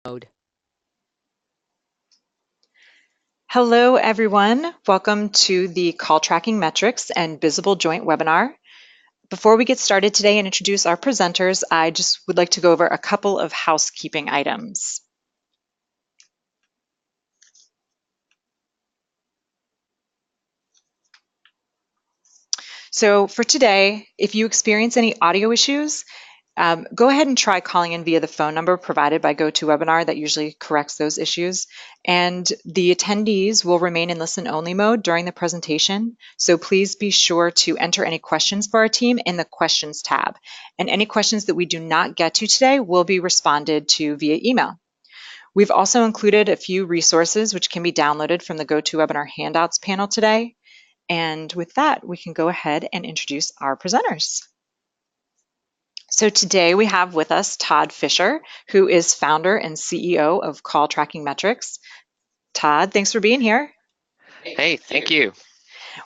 mode. Hello, everyone. Welcome to the Call Tracking Metrics and Bizible joint webinar. Before we get started today and introduce our presenters, I just would like to go over a couple of housekeeping items. So for today, if you experience any audio issues, go ahead and try calling in via the phone number provided by GoToWebinar that usually corrects those issues. And the attendees will remain in listen-only mode during the presentation. So please be sure to enter any questions for our team in the questions tab. And any questions that we do not get to today will be responded to via email. We've also included a few resources which can be downloaded from the GoToWebinar handouts panel today. And with that, we can go ahead and introduce our presenters. So today we have with us Todd Fisher, who is founder and CEO of Call Tracking Metrics. Todd, thanks for being here. Hey, thank you.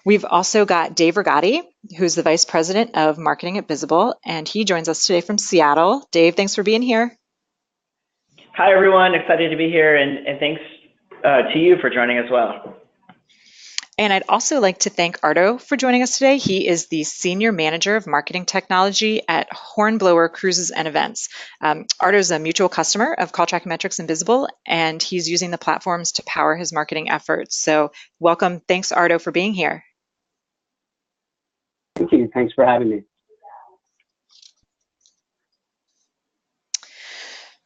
We've also got Dave Rigotti, who's the Vice President of Marketing at Bizible, and he joins us today from Seattle. Dave, thanks for being here. Hi, everyone. Excited to be here, and thanks to you for joining as well. And I'd also like to thank Ardo for joining us today. He is the Senior Manager of Marketing Technology at Hornblower Cruises and Events. Ardo is a mutual customer of Call Tracking Metrics and Bizible, and he's using the platforms to power his marketing efforts. So welcome. Thanks, Ardo, for being here. Thank you. Thanks for having me.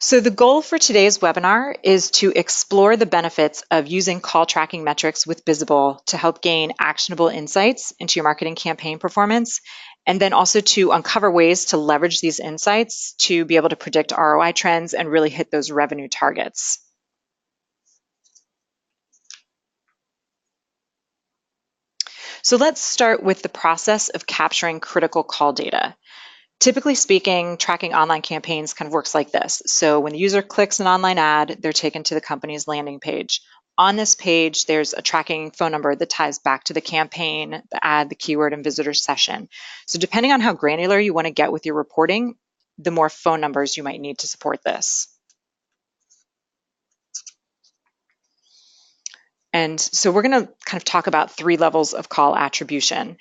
So the goal for today's webinar is to explore the benefits of using call tracking metrics with Bizible to help gain actionable insights into your marketing campaign performance, and then also to uncover ways to leverage these insights to be able to predict ROI trends and really hit those revenue targets. So let's start with the process of capturing critical call data. Typically speaking, tracking online campaigns kind of works like this. So when the user clicks an online ad, they're taken to the company's landing page. On this page, there's a tracking phone number that ties back to the campaign, the ad, the keyword, and visitor session. So depending on how granular you want to get with your reporting, the more phone numbers you might need to support this. And so we're going to kind of talk about 3 levels of call attribution.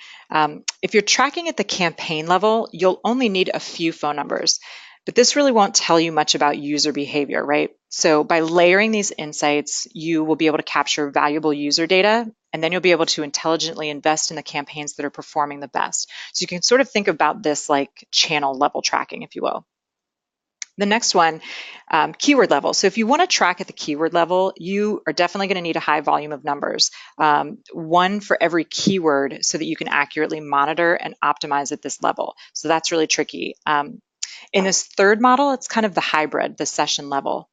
If you're tracking at the campaign level, you'll only need a few phone numbers, but this really won't tell you much about user behavior, right? So by layering these insights, you will be able to capture valuable user data, and then you'll be able to intelligently invest in the campaigns that are performing the best. So you can sort of think about this like channel level tracking, if you will. The next one, keyword level. So if you want to track at the keyword level, you are definitely going to need a high volume of numbers, one for every keyword so that you can accurately monitor and optimize at this level. So that's really tricky. In this third model, it's kind of the hybrid, the session level.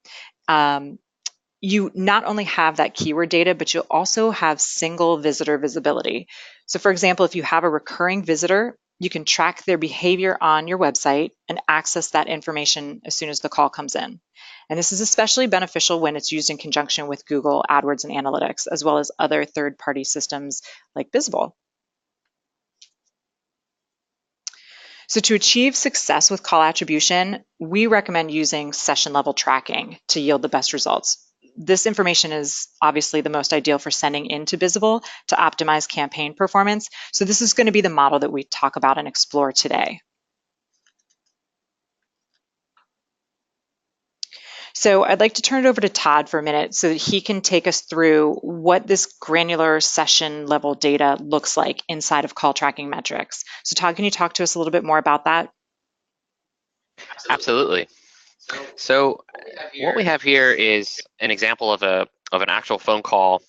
You not only have that keyword data, but you'll also have single visitor visibility. So for example, if you have a recurring visitor, you can track their behavior on your website and access that information as soon as the call comes in. And this is especially beneficial when it's used in conjunction with Google AdWords and Analytics, as well as other third-party systems like Bizible. So to achieve success with call attribution, we recommend using session level tracking to yield the best results. This information is obviously the most ideal for sending into Bizible to optimize campaign performance. So this is going to be the model that we talk about and explore today. So I'd like to turn it over to Todd for a minute so that he can take us through what this granular session level data looks like inside of call tracking metrics. So Todd, can you talk to us a little bit more about that? Absolutely. So what we have here is an example of an actual phone call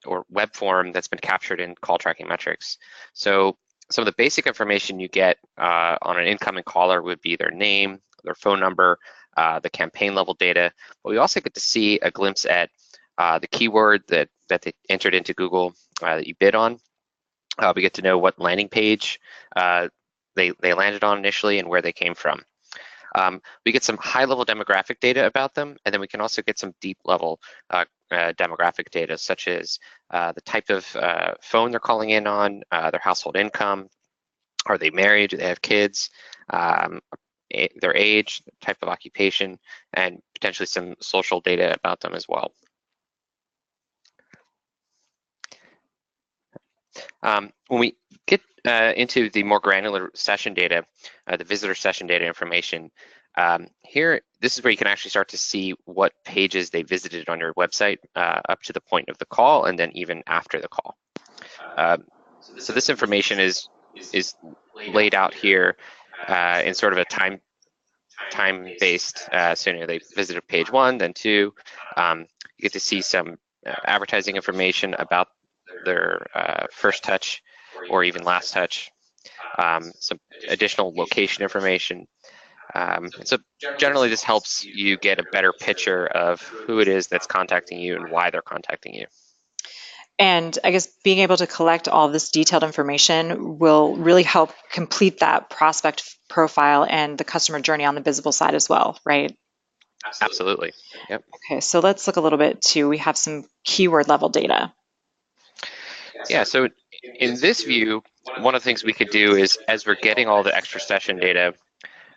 or web form that's been captured in call tracking metrics. So some of the basic information you get on an incoming caller would be their name, their phone number, the campaign level data, but we also get to see a glimpse at the keyword that they entered into Google that you bid on. We get to know what landing page they landed on initially and where they came from. We get some high-level demographic data about them, and then we can also get some deep-level demographic data, such as the type of phone they're calling in on, their household income, are they married, do they have kids, their age, type of occupation, and potentially some social data about them as well. When we get into the more granular session data, the visitor session data information, here, this is where you can actually start to see what pages they visited on your website up to the point of the call, and then even after the call. So this information is laid out here in sort of a time-based scenario. They visited page 1, then 2. You get to see some advertising information about their first touch or even last touch, some additional location information. So generally this helps you get a better picture of who it is that's contacting you and why they're contacting you. And I guess being able to collect all this detailed information will really help complete that prospect profile and the customer journey on the Bizible side as well, right? Absolutely. Yep. Okay, so let's look a little bit too. We have some keyword level data. Yeah, so in this view, one of the things we could do is, as we're getting all the extra session data,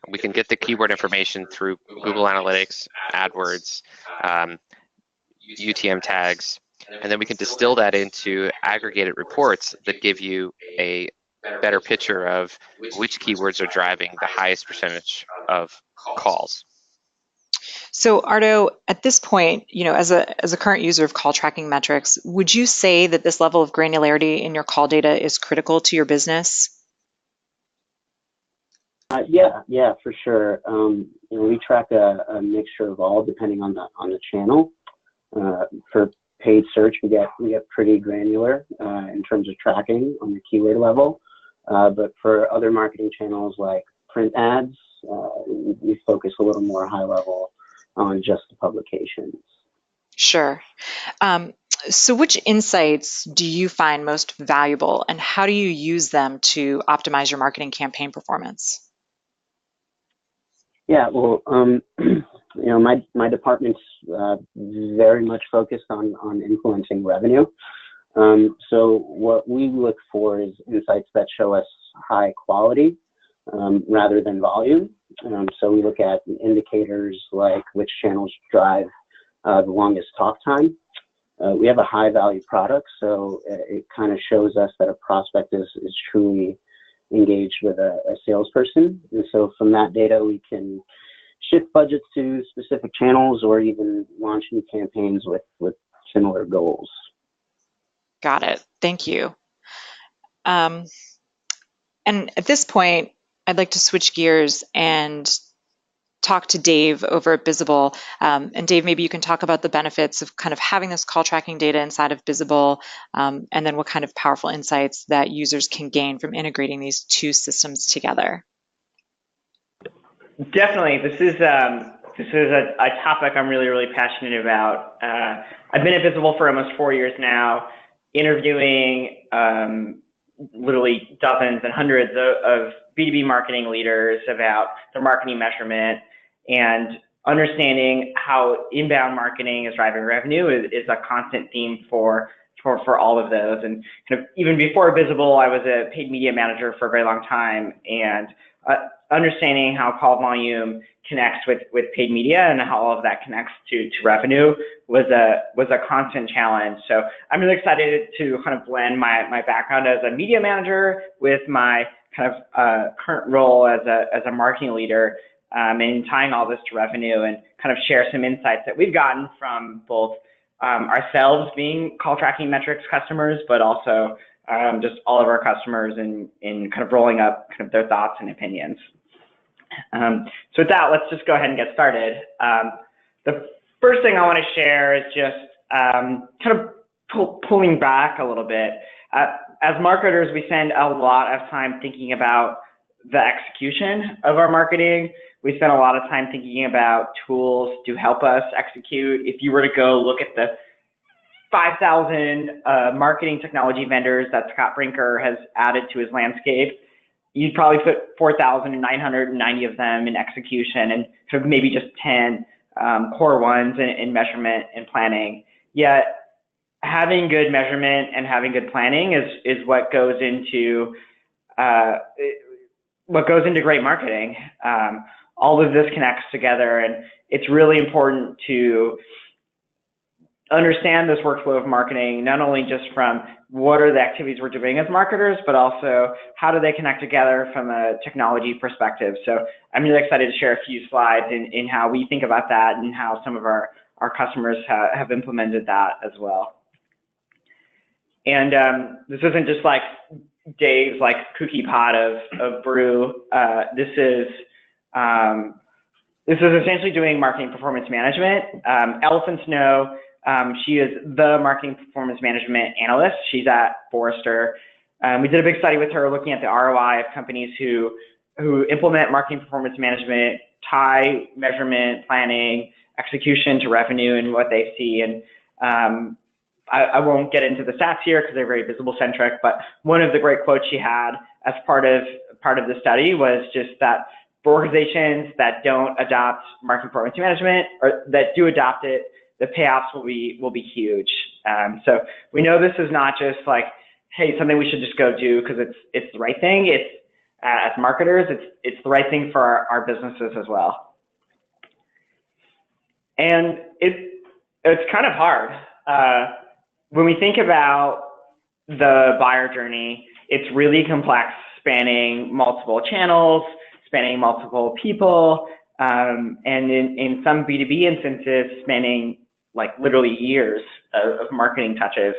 we can get the keyword information through Google Analytics, AdWords, UTM tags, and then we can distill that into aggregated reports that give you a better picture of which keywords are driving the highest percentage of calls. So Ardo, at this point, as a current user of call tracking metrics, would you say that this level of granularity in your call data is critical to your business? Yeah, for sure. We track a mixture of all, depending on the channel. For paid search, we get pretty granular in terms of tracking on the keyword level. But for other marketing channels like print ads, we focus a little more high level on just the publications. Sure. So which insights do you find most valuable, and how do you use them to optimize your marketing campaign performance? Yeah, well, my department's very much focused on influencing revenue. So what we look for is insights that show us high quality rather than volume. So we look at indicators like which channels drive the longest talk time. We have a high value product, so it kind of shows us that a prospect is truly engaged with a salesperson. And so from that data, we can shift budgets to specific channels or even launch new campaigns with similar goals. Got it. Thank you. And at this point, I'd like to switch gears and talk to Dave over at Bizible. And Dave, maybe you can talk about the benefits of kind of having this call tracking data inside of Bizible, and then what kind of powerful insights that users can gain from integrating these two systems together. Definitely, this is a topic I'm really passionate about. I've been at Bizible for almost 4 years now, interviewing literally dozens and hundreds of B2B marketing leaders about their marketing measurement, and understanding how inbound marketing is driving revenue is a constant theme for all of those. And kind of even before Bizible, I was a paid media manager for a very long time, and understanding how call volume connects with paid media and how all of that connects to revenue was a constant challenge. So I'm really excited to kind of blend my background as a media manager with my kind of current role as a marketing leader, and tying all this to revenue, and kind of share some insights that we've gotten from both ourselves being call tracking metrics customers, but also just all of our customers in kind of rolling up kind of their thoughts and opinions. So with that, let's just go ahead and get started. The first thing I want to share is just kind of pulling back a little bit. As marketers, we spend a lot of time thinking about the execution of our marketing. We spend a lot of time thinking about tools to help us execute. If you were to go look at the 5,000 marketing technology vendors that Scott Brinker has added to his landscape, you'd probably put 4,990 of them in execution, and sort of maybe just 10 core ones in measurement and planning. Yet having good measurement and having good planning is what goes into great marketing. all of this connects together, and it's really important to understand this workflow of marketing, not only just from what are the activities we're doing as marketers, but also how do they connect together from a technology perspective. So I'm really excited to share a few slides in how we think about that and how some of our customers have implemented that as well. And this isn't just like Dave's like cookie pot of brew. This is essentially doing marketing performance management. Ellison Snow, she is the marketing performance management analyst. She's at Forrester. We did a big study with her looking at the ROI of companies who implement marketing performance management, tie measurement, planning, execution to revenue and what they see. And I won't get into the stats here because they're very Bizible centric, but one of the great quotes she had as part of the study was just that for organizations that don't adopt marketing performance management or that do adopt it, the payoffs will be huge. So we know this is not just like, hey, something we should just go do because it's the right thing. It's as marketers, it's the right thing for our businesses as well. And it's kind of hard. When we think about the buyer journey, it's really complex, spanning multiple channels, spanning multiple people, and in some B2B instances, spanning like literally years of marketing touches.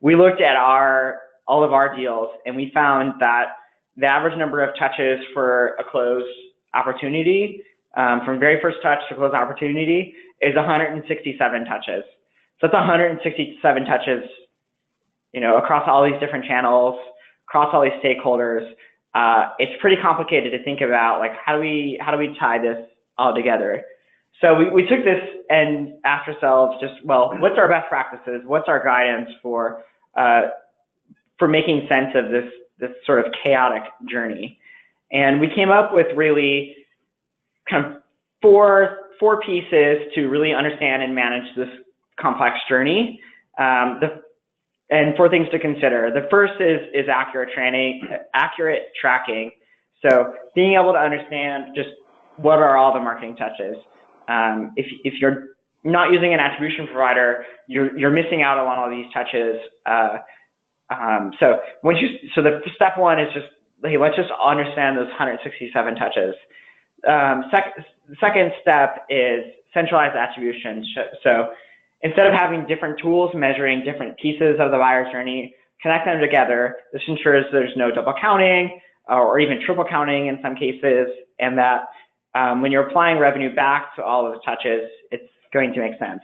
We looked at all of our deals, and we found that the average number of touches for a closed opportunity, from very first touch to closed opportunity, is 167 touches. So that's 167 touches, across all these different channels, across all these stakeholders. It's pretty complicated to think about, like, how do we tie this all together? So we took this and asked ourselves, what's our best practices? What's our guidance for making sense of this sort of chaotic journey? And we came up with really kind of four pieces to really understand and manage this complex journey, and four things to consider. The first is accurate tracking. So being able to understand just what are all the marketing touches. If you're not using an attribution provider, you're missing out on all these touches. So the step one is just, hey, let's just understand those 167 touches. The second step is centralized attribution. So instead of having different tools measuring different pieces of the buyer's journey, connect them together. This ensures there's no double counting or even triple counting in some cases, and that when you're applying revenue back to all of the touches, it's going to make sense.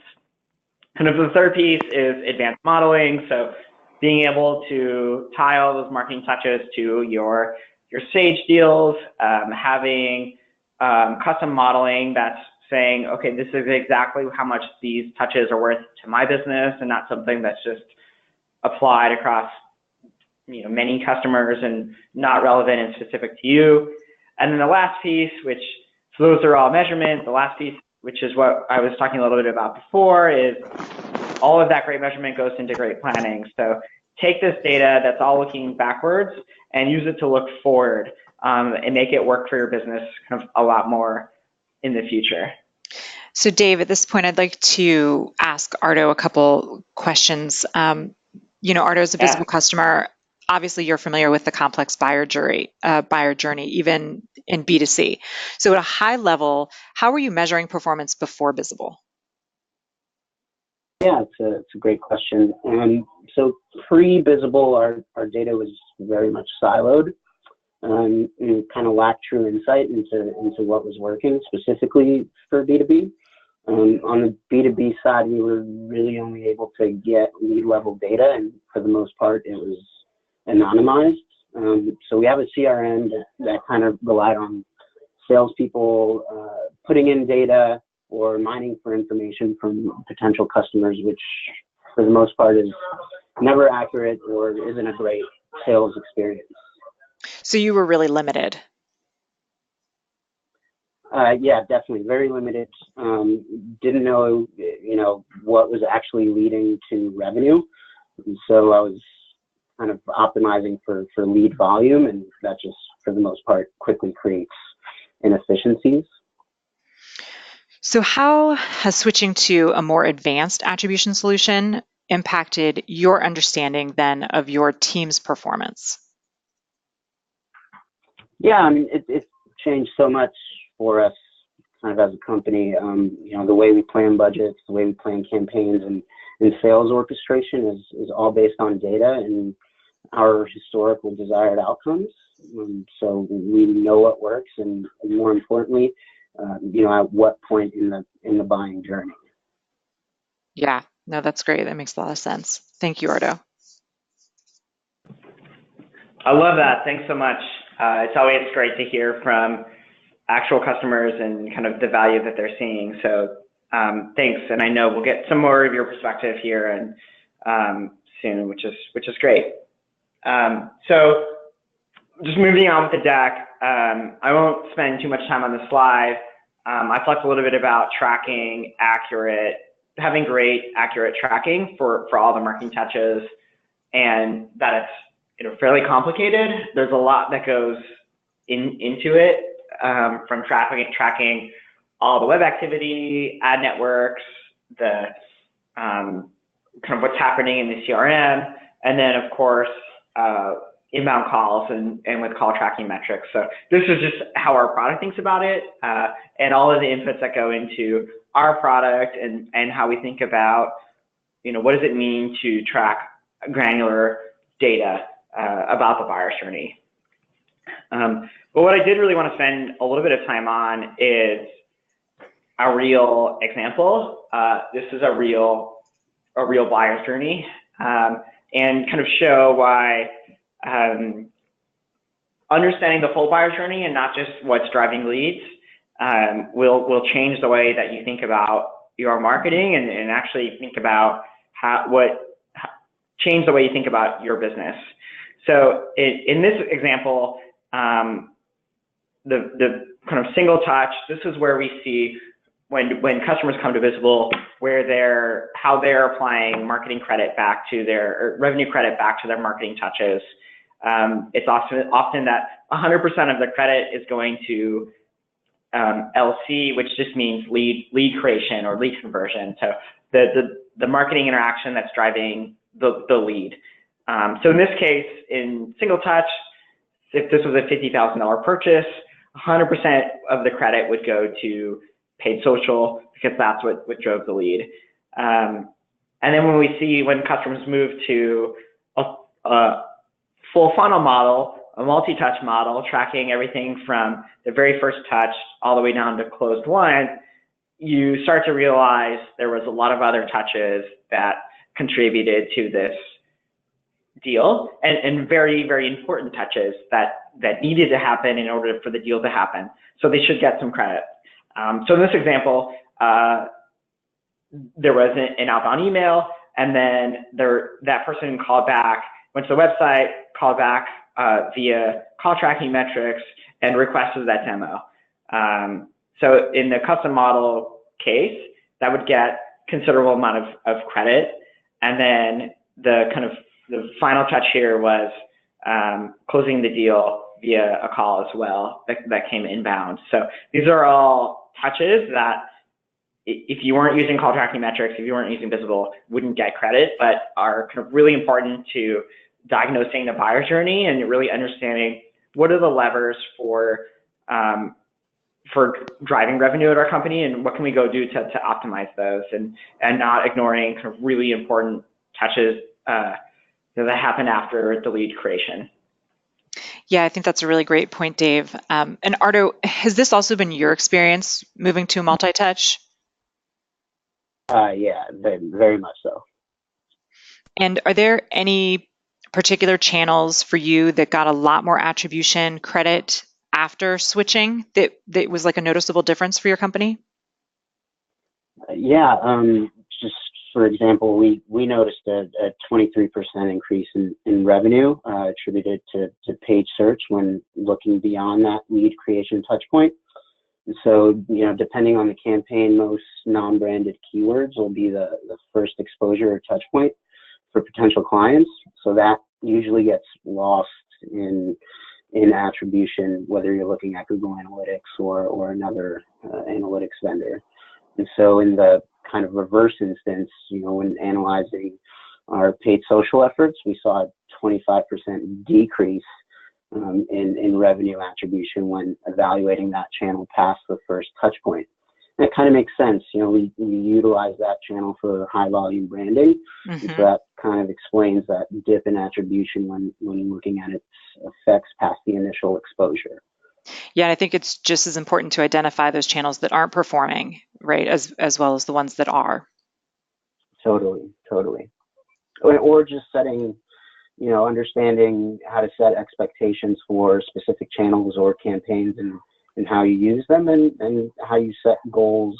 And the third piece is advanced modeling. So being able to tie all those marketing touches to your Sage deals, having custom modeling that's saying, okay, this is exactly how much these touches are worth to my business, and not something that's just applied across many customers and not relevant and specific to you. And then the last piece, so those are all measurement. The last piece, which is what I was talking a little bit about before, is all of that great measurement goes into great planning. So take this data that's all looking backwards and use it to look forward, and make it work for your business kind of a lot more in the future. So Dave, at this point, I'd like to ask Ardo a couple questions. Ardo is a Bizible customer. Obviously, you're familiar with the complex buyer journey, even in B2C. So at a high level, how were you measuring performance before Bizible? Yeah, it's a great question. So pre-Bizible, our data was very much siloed. And kind of lacked true insight into what was working specifically for B2B. On the B2B side, we were really only able to get lead level data, and for the most part, it was anonymized. So we have a CRM that kind of relied on salespeople putting in data or mining for information from potential customers, which for the most part is never accurate or isn't a great sales experience. So you were really limited. Yeah, definitely very limited. Didn't know, what was actually leading to revenue. And so I was kind of optimizing for lead volume, and that just, for the most part, quickly creates inefficiencies. So how has switching to a more advanced attribution solution impacted your understanding then of your team's performance? Yeah, I mean, it's changed so much for us kind of as a company. You know, the way we plan budgets, the way we plan campaigns, and sales orchestration is all based on data and our historical desired outcomes. So we know what works, and more importantly, you know, at what point in the buying journey. Yeah, no, that's great. That makes a lot of sense. Thank you, Ardo. I love that. Thanks so much. It's always great to hear from actual customers and kind of the value that they're seeing. So thanks, and I know we'll get some more of your perspective here and soon, which is great. So just moving on with the deck, I won't spend too much time on the slide. I talked a little bit about tracking having great accurate tracking for all the marketing touches, and that it's fairly complicated. There's a lot that goes into it, from tracking all the web activity, ad networks, the kind of what's happening in the CRM, and then of course inbound calls and with call tracking metrics. So this is just how our product thinks about it, and all of the inputs that go into our product and how we think about, what does it mean to track granular data about the buyer's journey. But what I did really want to spend a little bit of time on is a real example. This is a real buyer's journey, and kind of show why understanding the full buyer's journey and not just what's driving leads will change the way that you think about your marketing and actually think about change the way you think about your business. So in this example, the kind of single touch, this is where we see when customers come to Bizible, how they're applying marketing credit back to or revenue credit back to their marketing touches. It's often that 100% of the credit is going to LC, which just means lead creation or lead conversion. So the marketing interaction that's driving the lead. So in this case, in single touch, if this was a $50,000 purchase, 100% of the credit would go to paid social because that's what drove the lead. And then when customers move to a full funnel model, a multi-touch model, tracking everything from the very first touch all the way down to closed won, you start to realize there was a lot of other touches that contributed to this deal, and very, very important touches that needed to happen in order for the deal to happen. So they should get some credit. So in this example, there was an outbound email, and then that person called back, went to the website, called back via call tracking metrics, and requested that demo. So in the custom model case, that would get considerable amount of credit, and then the final touch here was closing the deal via a call as well that came inbound. So these are all touches that if you weren't using call tracking metrics, if you weren't using Bizible, wouldn't get credit, but are kind of really important to diagnosing the buyer journey and really understanding what are the levers for driving revenue at our company and what can we go do to optimize those, and not ignoring kind of really important touches that happen after the lead creation. Yeah, I think that's a really great point, Dave. And Ardo, has this also been your experience moving to multi-touch? Yeah, very much so. And are there any particular channels for you that got a lot more attribution credit after switching that was like a noticeable difference for your company? Yeah, just for example, we noticed a 23% increase in revenue attributed to paid search when looking beyond that lead creation touch point. So, depending on the campaign, most non-branded keywords will be the first exposure or touch point for potential clients. So that usually gets lost in attribution, whether you're looking at Google Analytics or another analytics vendor. And so in the kind of reverse instance, when analyzing our paid social efforts, we saw a 25% decrease in revenue attribution when evaluating that channel past the first touch point. And it kind of makes sense. We utilize that channel for high volume branding. Mm-hmm. And so that kind of explains that dip in attribution when looking at its effects past the initial exposure. Yeah, I think it's just as important to identify those channels that aren't performing, right, as well as the ones that are. Totally. Or just setting, understanding how to set expectations for specific channels or campaigns and how you use them and how you set goals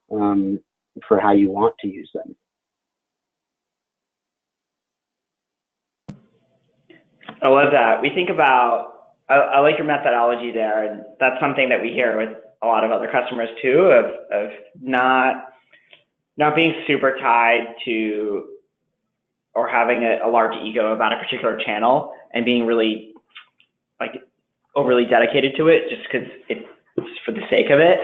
for how you want to use them. I love that. We think about, I like your methodology there, and that's something that we hear with a lot of other customers too, of not being super tied to or having a large ego about a particular channel and being really overly dedicated to it just because it's for the sake of it,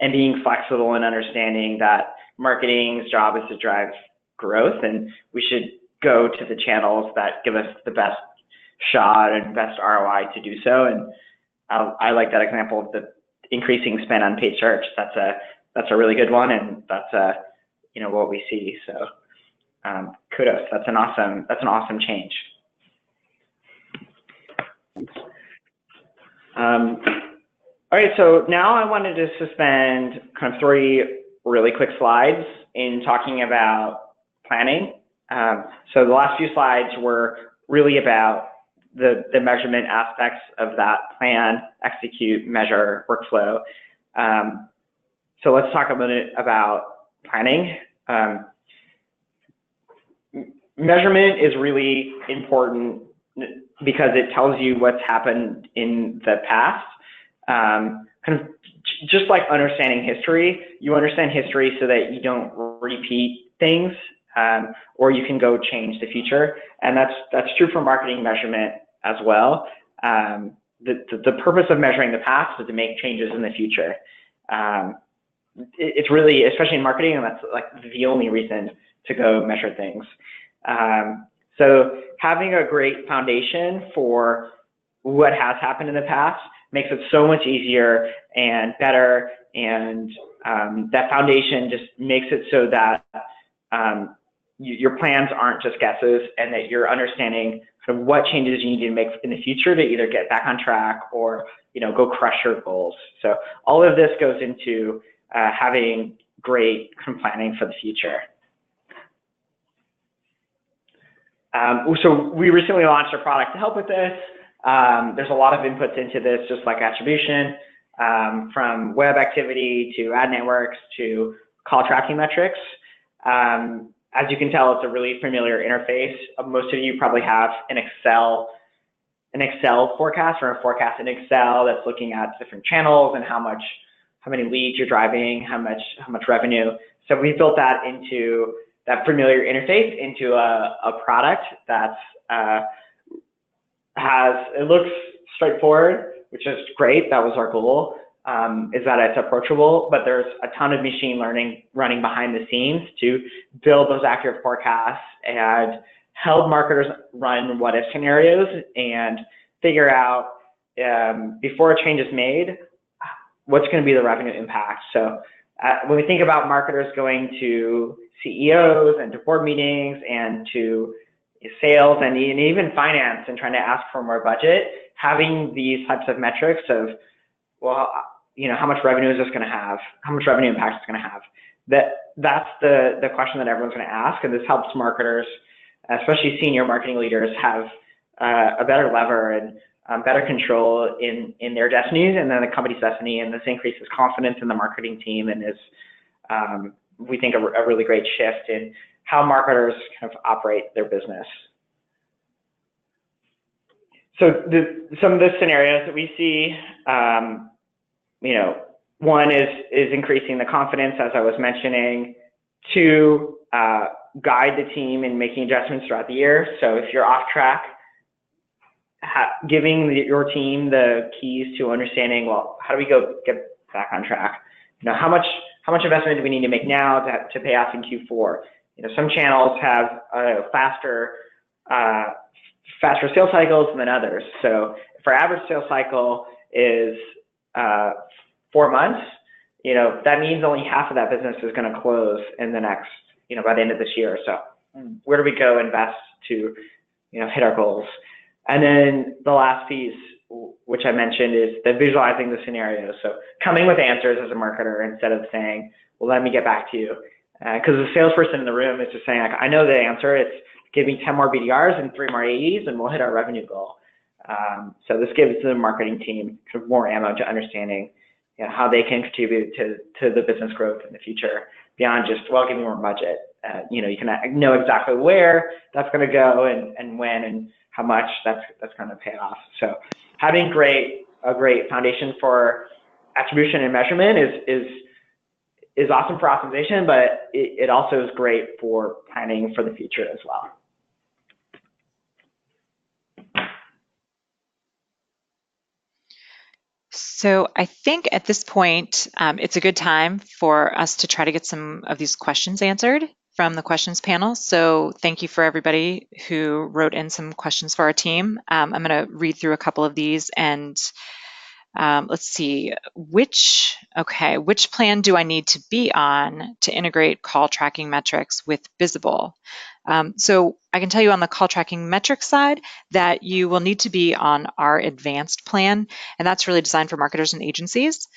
and being flexible and understanding that marketing's job is to drive growth, and we should go to the channels that give us the best shot and best ROI to do so. And I like that example of the increasing spend on paid search. That's a really good one, and that's what we see. So kudos. That's an awesome change. All right, so now I wanted to spend kind of 3 really quick slides in talking about planning. So the last few slides were really about the measurement aspects of that plan, execute, measure, workflow. So let's talk a minute about planning. Measurement is really important because it tells you what's happened in the past. Kind of just like understanding history, you understand history so that you don't repeat things, or you can go change the future. And that's true for marketing measurement as well. The purpose of measuring the past is to make changes in the future. It's really, especially in marketing, and that's like the only reason to go measure things. So having a great foundation for what has happened in the past makes it so much easier and better, and that foundation just makes it so that your plans aren't just guesses, and that you're understanding kind of what changes you need to make in the future to either get back on track or go crush your goals. So all of this goes into having great planning for the future. So we recently launched a product to help with this. There's a lot of inputs into this, just like attribution, from web activity to ad networks to call tracking metrics. As you can tell, it's a really familiar interface. Most of you probably have an Excel forecast or a forecast in Excel that's looking at different channels and how many leads you're driving, how much revenue. So we built that into that familiar interface into a product that's it looks straightforward, which is great. That was our goal, is that it's approachable, but there's a ton of machine learning running behind the scenes to build those accurate forecasts and help marketers run what-if scenarios and figure out, before a change is made, what's going to be the revenue impact. So when we think about marketers going to CEOs and to board meetings and to sales and even finance and trying to ask for more budget, having these types of metrics of, well, how much revenue is this going to have? How much revenue impact is it going to have? That's the question that everyone's going to ask, and this helps marketers, especially senior marketing leaders, have a better lever and better control in their destinies and then the company's destiny, and this increases confidence in the marketing team and is, we think, a really great shift in how marketers kind of operate their business. So some of the scenarios that we see, one is increasing the confidence, as I was mentioning. 2, guide the team in making adjustments throughout the year. So if you're off track, giving your team the keys to understanding, well, how do we get back on track? How how much investment do we need to make now to pay off in Q4? Some channels have faster sales cycles than others. So if our average sales cycle is 4 months, that means only half of that business is going to close in the next, by the end of this year. So where do we go invest to, hit our goals? And then the last piece, which I mentioned, is the visualizing the scenario. So coming with answers as a marketer instead of saying, well, let me get back to you. Because the salesperson in the room is just saying, like, I know the answer. It's give me 10 more BDRs and 3 more AEs, and we'll hit our revenue goal. So this gives the marketing team kind of more ammo to understanding how they can contribute to the business growth in the future beyond just, well, give me more budget. You can know exactly where that's going to go and when and how much that's going to pay off. So having a great foundation for attribution and measurement is awesome for optimization, but it also is great for planning for the future as well. So I think at this point, it's a good time for us to try to get some of these questions answered from the questions panel. So thank you for everybody who wrote in some questions for our team. I'm going to read through a couple of these and let's see, which plan do I need to be on to integrate call tracking metrics with Bizible? So I can tell you on the call tracking metrics side that you will need to be on our advanced plan, and that's really designed for marketers and agencies.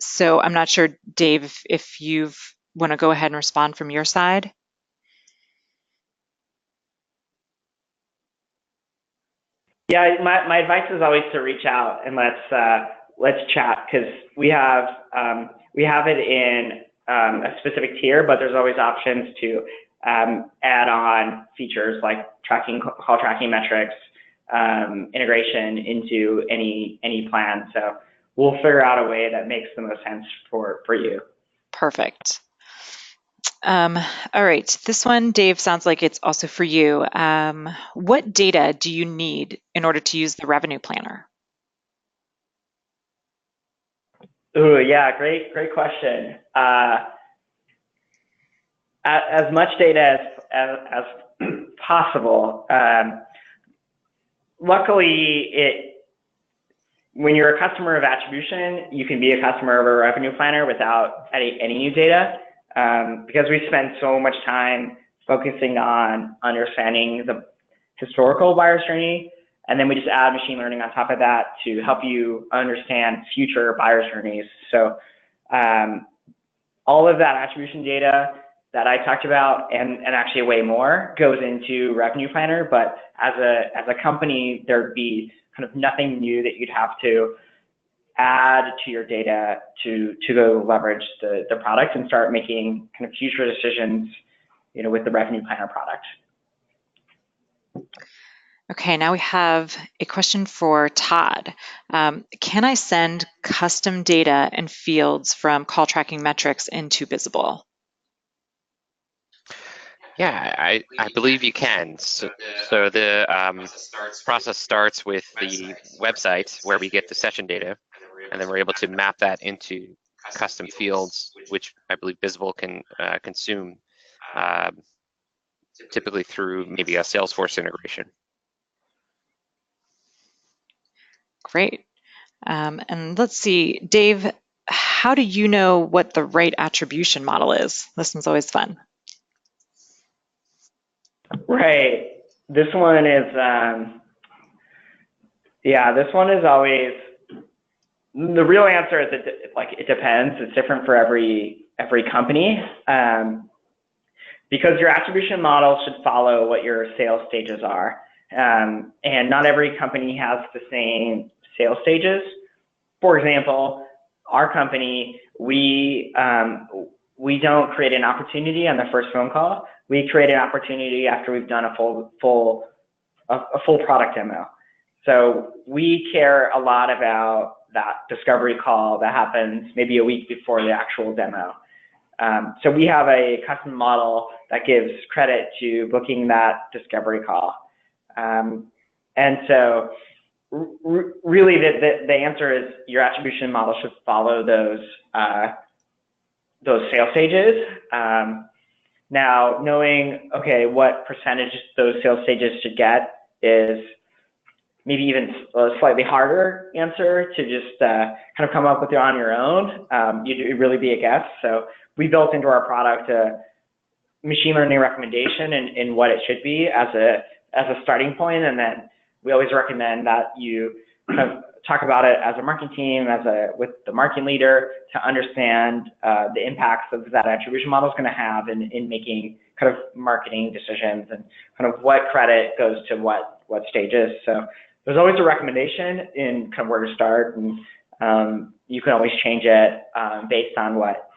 So I'm not sure, Dave, if you want to go ahead and respond from your side. Yeah, my advice is always to reach out and let's chat, because we have it in a specific tier, but there's always options to add on features like call tracking metrics, integration into any plan. So we'll figure out a way that makes the most sense for you. Perfect. All right, this one, Dave, sounds like it's also for you. What data do you need in order to use the revenue planner? Ooh, yeah, great question. As much data as possible. Luckily, when you're a customer of attribution, you can be a customer of a revenue planner without any new data. Because we spend so much time focusing on understanding the historical buyer's journey, and then we just add machine learning on top of that to help you understand future buyer's journeys. So all of that attribution data that I talked about, and actually way more, goes into Revenue Planner. But as a company, there'd be kind of nothing new that you'd have to add to your data to go leverage the product and start making kind of future decisions, with the Revenue Planner product. Okay, now we have a question for Todd. Can I send custom data and fields from call tracking metrics into Bizible? Yeah, I believe you can. So the process starts with the website where we get the session data, and then we're able to map that into custom fields, which I believe Bizible can consume, typically through maybe a Salesforce integration. Great. And let's see, Dave, how do you know what the right attribution model is? This one's always fun. Right. This one is, this one is always, the real answer is it depends. It's different for every company. Because your attribution model should follow what your sales stages are. And not every company has the same sales stages. For example, our company, we don't create an opportunity on the first phone call. We create an opportunity after we've done a full product demo. So we care a lot about that discovery call that happens maybe a week before the actual demo. So we have a custom model that gives credit to booking that discovery call. And so really the answer is your attribution model should follow those those sales stages. Now, knowing, okay, what percentage those sales stages should get is maybe even a slightly harder answer to just kind of come up with it on your own. You'd really be a guess. So we built into our product a machine learning recommendation in what it should be as a starting point, and then we always recommend that you kind of talk about it as a marketing team, with the marketing leader, to understand the impacts of that attribution model is going to have in making kind of marketing decisions and kind of what credit goes to what stages. So there's always a recommendation in kind of where to start, and you can always change it based on what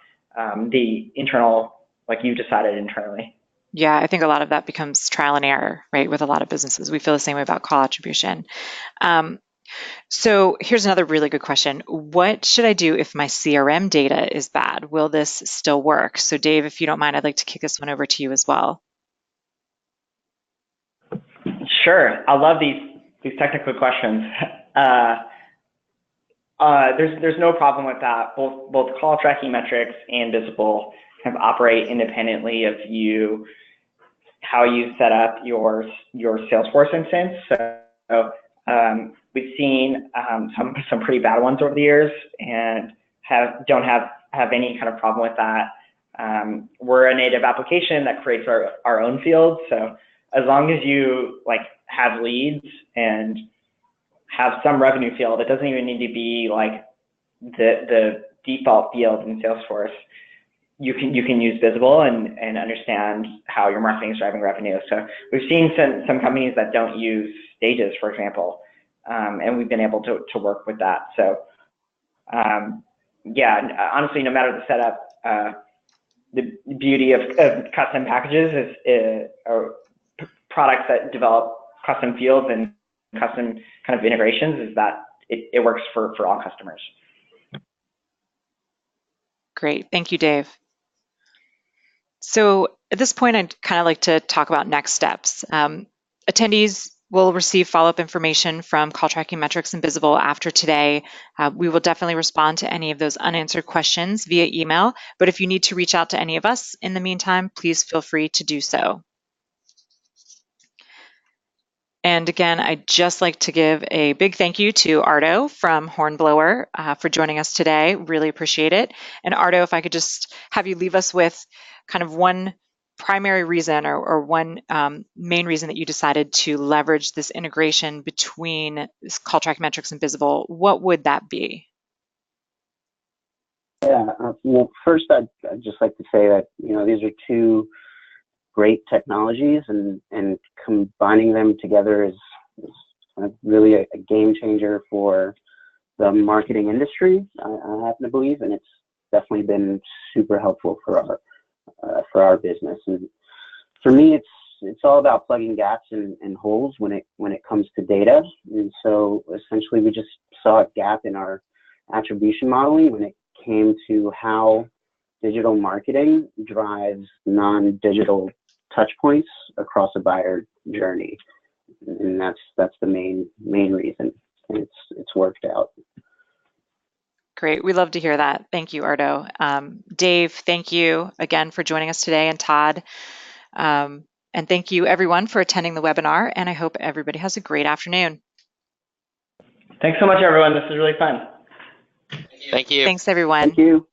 the internal, like you decided internally. Yeah, I think a lot of that becomes trial and error, right? With a lot of businesses, we feel the same way about call attribution. So here's another really good question. What should I do if my CRM data is bad? Will this still work? So Dave, if you don't mind, I'd like to kick this one over to you as well. Sure. I love these technical questions. There's no problem with that. Both call tracking metrics and Bizible kind of operate independently of how you set up your Salesforce instance. So we've seen some pretty bad ones over the years, and don't have any kind of problem with that. We're a native application that creates our own fields. So as long as you have leads and have some revenue field, it doesn't even need to be like the default field in Salesforce. You can use Bizible and understand how your marketing is driving revenue. So we've seen some companies that don't use stages, for example, and we've been able to work with that. So yeah, honestly, no matter the setup, the beauty of custom packages or products that develop custom fields and custom kind of integrations is that it works for all customers. Great, thank you, Dave. So at this point, I'd kind of like to talk about next steps. Attendees will receive follow-up information from Call Tracking Metrics and Bizible after today. We will definitely respond to any of those unanswered questions via email, but if you need to reach out to any of us in the meantime, please feel free to do so. And again, I'd just like to give a big thank you to Ardo from Hornblower for joining us today. Really appreciate it. And Ardo, if I could just have you leave us with kind of one primary reason or one main reason that you decided to leverage this integration between Call Tracking Metrics and Bizible, what would that be? Yeah, well, first I'd just like to say that, these are two great technologies, and combining them together is really a game changer for the marketing industry, I happen to believe, and it's definitely been super helpful for our business. And for me, it's all about plugging gaps and holes when it comes to data. And so essentially, we just saw a gap in our attribution modeling when it came to how digital marketing drives non-digital touch points across a buyer journey, and that's the main reason, and it's worked out. Great, we love to hear that. Thank you, Ardo. Dave, thank you again for joining us today, and Todd, and thank you everyone for attending the webinar, and I hope everybody has a great afternoon. Thanks so much, everyone. This is really fun. Thank you. Thanks, everyone. Thank you.